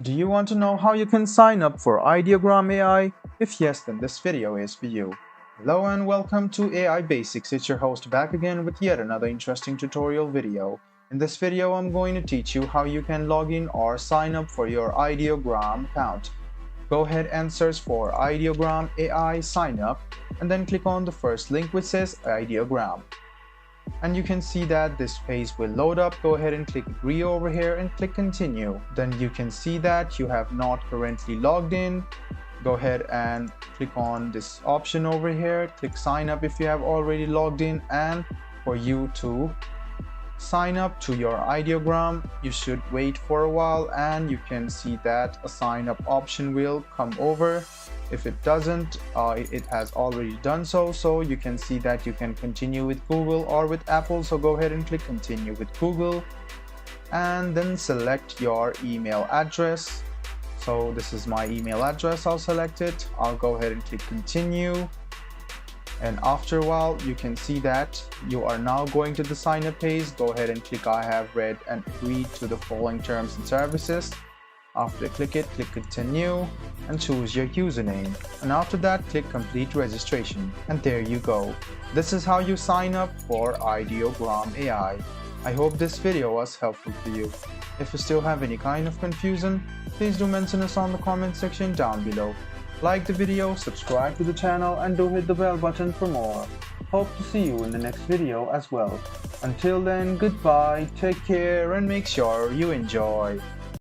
Do you want to know how you can sign up for Ideogram AI? If yes, then this video is for you. Hello and welcome to AI Basics. It's your host back again with yet another interesting tutorial video. In this video, I'm going to teach you how you can log in or sign up for your Ideogram account. Go ahead and search for Ideogram AI sign up and then click on the first link which says Ideogram. And you can see that this page will load up. Go ahead and click agree over here and click continue. Then you can see that you have not currently logged in. Go ahead and click on this option over here, click sign up if you have already logged in, and for you to sign up to your ideogram you should wait for a while, and you can see that a sign up option will come over. If it doesn't, it has already done so. So you can see that you can continue with Google or with Apple. So go ahead and click continue with Google and then select your email address. So this is my email address. I'll select it. I'll go ahead and click continue. And after a while, you can see that you are now going to the sign up page. Go ahead and click I have read and agreed to the following terms and services. After click it, click continue and choose your username. And after that, click complete registration. And there you go. This is how you sign up for Ideogram AI. I hope this video was helpful for you. If you still have any kind of confusion, please do mention us on the comment section down below. Like the video, subscribe to the channel, and do hit the bell button for more. Hope to see you in the next video as well. Until then, goodbye, take care, and make sure you enjoy.